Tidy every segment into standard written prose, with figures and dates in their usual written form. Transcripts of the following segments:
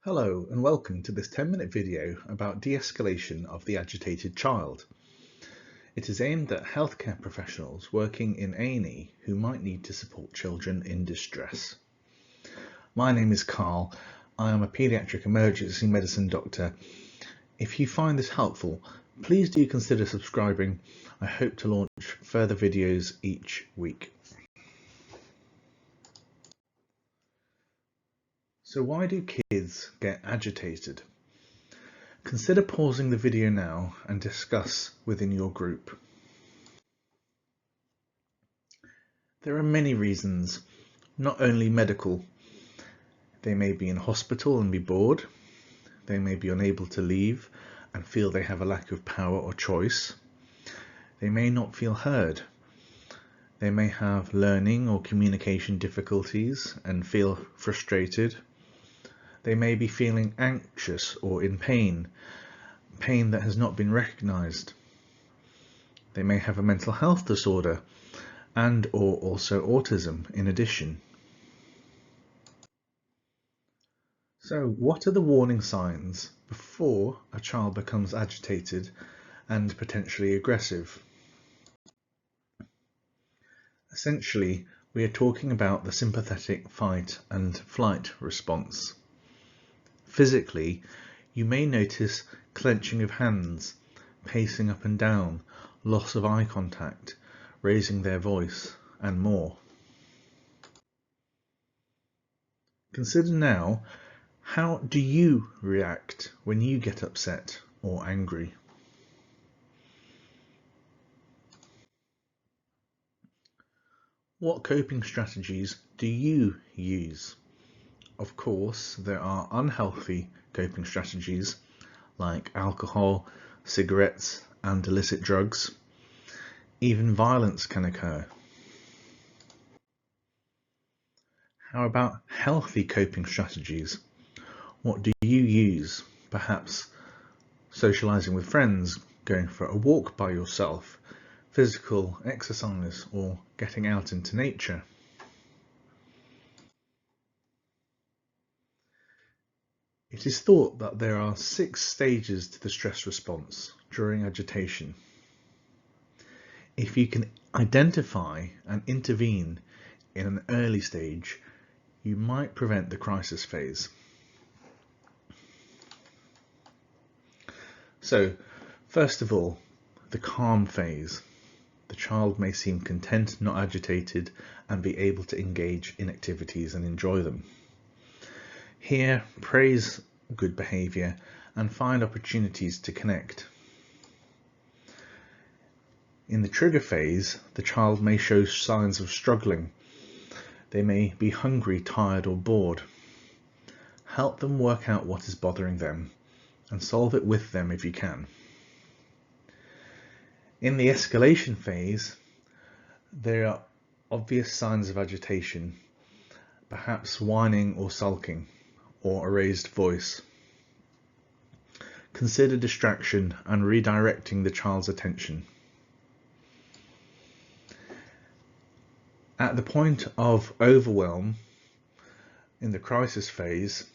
Hello and welcome to this 10-minute video about de-escalation of the agitated child. It is aimed at healthcare professionals working in A&E who might need to support children in distress. My name is Carl. I am a paediatric emergency medicine doctor. If you find this helpful, please do consider subscribing. I hope to launch further videos each week. So why do kids get agitated? Consider pausing the video now and discuss within your group. There are many reasons, not only medical. They may be in hospital and be bored. They may be unable to leave and feel they have a lack of power or choice. They may not feel heard. They may have learning or communication difficulties and feel frustrated. They may be feeling anxious or in pain that has not been recognized. They may have a mental health disorder and/or also autism in addition. So, what are the warning signs before a child becomes agitated and potentially aggressive? Essentially, we are talking about the sympathetic fight and flight response. Physically, you may notice clenching of hands, pacing up and down, loss of eye contact, raising their voice, and more. Consider now, how do you react when you get upset or angry? What coping strategies do you use? Of course, there are unhealthy coping strategies like alcohol, cigarettes, and illicit drugs. Even violence can occur. How about healthy coping strategies? What do you use? Perhaps socializing with friends, going for a walk by yourself, physical exercise, or getting out into nature. It is thought that there are 6 stages to the stress response during agitation. If you can identify and intervene in an early stage, you might prevent the crisis phase. So, first of all, the calm phase. The child may seem content, not agitated, and be able to engage in activities and enjoy them. Here, praise good behaviour and find opportunities to connect. In the trigger phase, the child may show signs of struggling. They may be hungry, tired, or bored. Help them work out what is bothering them and solve it with them if you can. In the escalation phase, there are obvious signs of agitation, perhaps whining or sulking, or a raised voice. Consider distraction and redirecting the child's attention. At the point of overwhelm, in the crisis phase,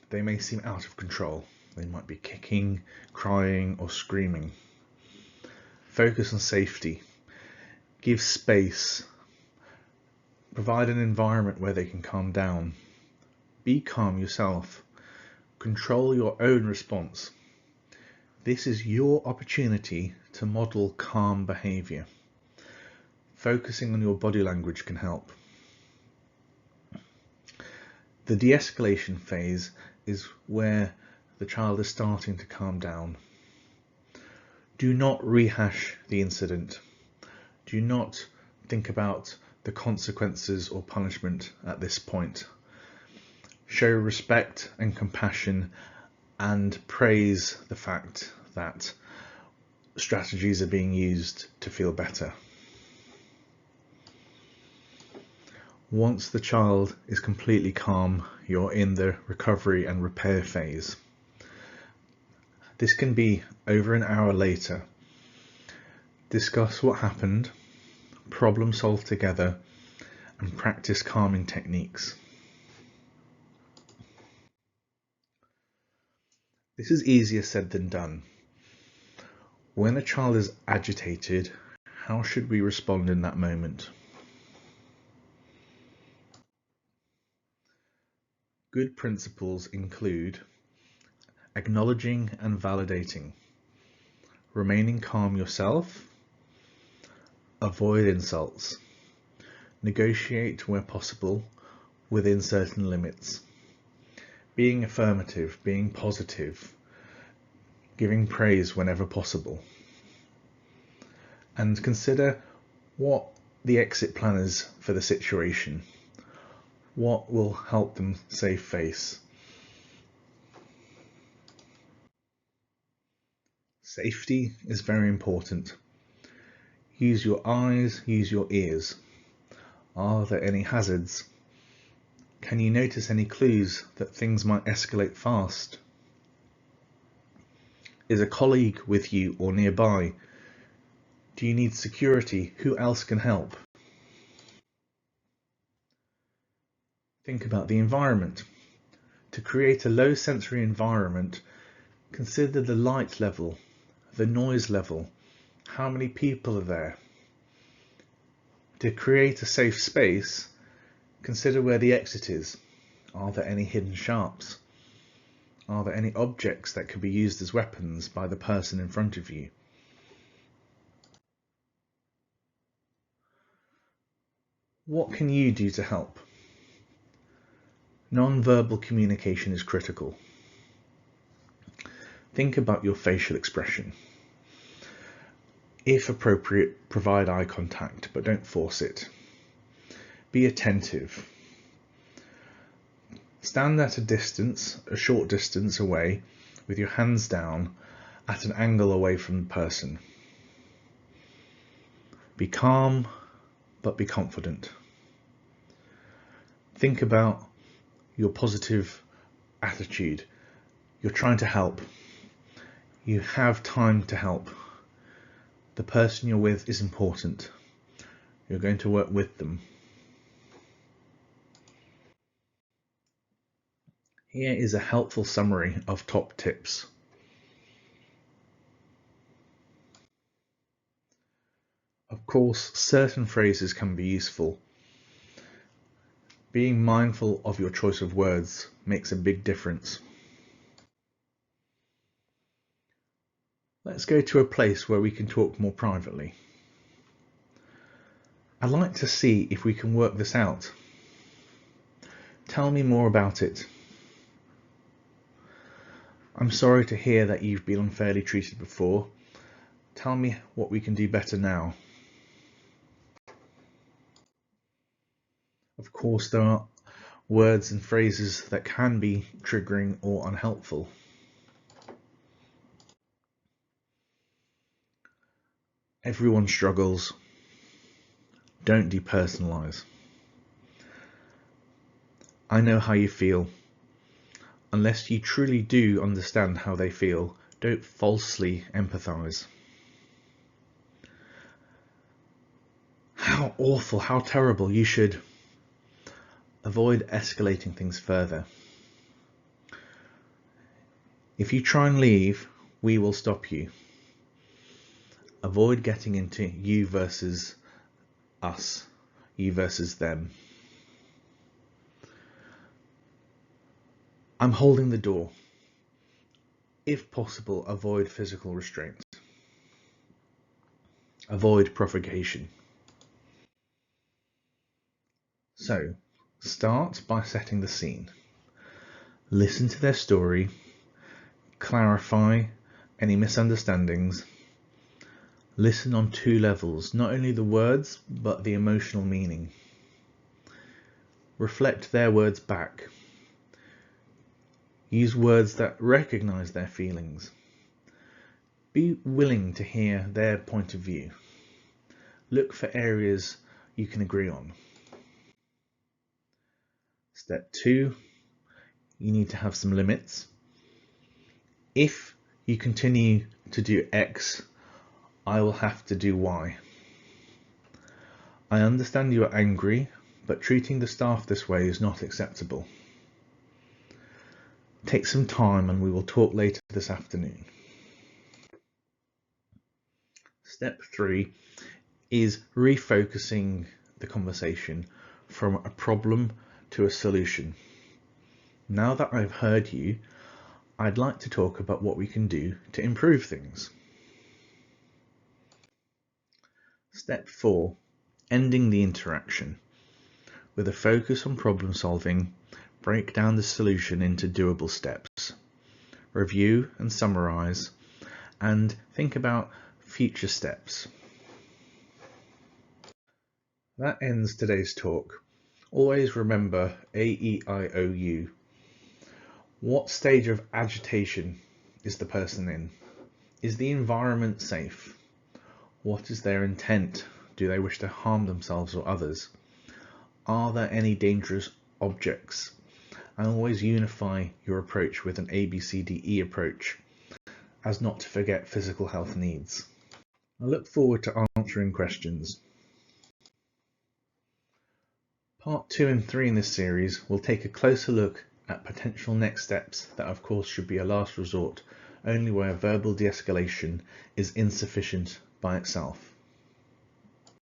they may seem out of control. They might be kicking, crying, or screaming. Focus on safety. Give space. Provide an environment where they can calm down. Be calm yourself. Control your own response. This is your opportunity to model calm behaviour. Focusing on your body language can help. The de-escalation phase is where the child is starting to calm down. Do not rehash the incident. Do not think about the consequences or punishment at this point. Show respect and compassion and praise the fact that strategies are being used to feel better. Once the child is completely calm, you're in the recovery and repair phase. This can be over an hour later. Discuss what happened, problem solve together, and practice calming techniques. This is easier said than done. When a child is agitated, how should we respond in that moment? Good principles include acknowledging and validating, remaining calm yourself, avoid insults, negotiate where possible within certain limits, being affirmative, being positive, giving praise whenever possible, and consider what the exit plan is for the situation. What will help them save face? Safety is very important. Use your eyes, use your ears. Are there any hazards? Can you notice any clues that things might escalate fast? Is a colleague with you or nearby? Do you need security? Who else can help? Think about the environment. To create a low sensory environment, consider the light level, the noise level, how many people are there. To create a safe space, consider where the exit is. Are there any hidden sharps? Are there any objects that could be used as weapons by the person in front of you? What can you do to help? Non-verbal communication is critical. Think about your facial expression. If appropriate, provide eye contact, but don't force it. Be attentive. Stand at a distance, a short distance away, with your hands down at an angle away from the person. Be calm, but be confident. Think about your positive attitude. You're trying to help. You have time to help. The person you're with is important. You're going to work with them. Here is a helpful summary of top tips. Of course, certain phrases can be useful. Being mindful of your choice of words makes a big difference. Let's go to a place where we can talk more privately. I'd like to see if we can work this out. Tell me more about it. I'm sorry to hear that you've been unfairly treated before. Tell me what we can do better now. Of course, there are words and phrases that can be triggering or unhelpful. Everyone struggles. Don't depersonalize. I know how you feel. Unless you truly do understand how they feel, don't falsely empathize. How awful, how terrible. You should avoid escalating things further. If you try and leave, we will stop you. Avoid getting into you versus us, you versus them. I'm holding the door. If possible, avoid physical restraint. Avoid provocation. So, start by setting the scene. Listen to their story. Clarify any misunderstandings. Listen on two levels, not only the words, but the emotional meaning. Reflect their words back. Use words that recognize their feelings. Be willing to hear their point of view. Look for areas you can agree on. Step 2, you need to have some limits. If you continue to do X, I will have to do Y. I understand you are angry, but treating the staff this way is not acceptable. Take some time and we will talk later this afternoon. Step 3 is refocusing the conversation from a problem to a solution. Now that I've heard you, I'd like to talk about what we can do to improve things. Step 4, ending the interaction. With a focus on problem solving, break down the solution into doable steps. Review and summarize, and think about future steps. That ends today's talk. Always remember AEIOU. What stage of agitation is the person in? Is the environment safe? What is their intent? Do they wish to harm themselves or others? Are there any dangerous objects? And always unify your approach with an ABCDE approach, as not to forget physical health needs. I look forward to answering questions. Part 2 and 3 in this series will take a closer look at potential next steps that of course should be a last resort, only where verbal de-escalation is insufficient by itself.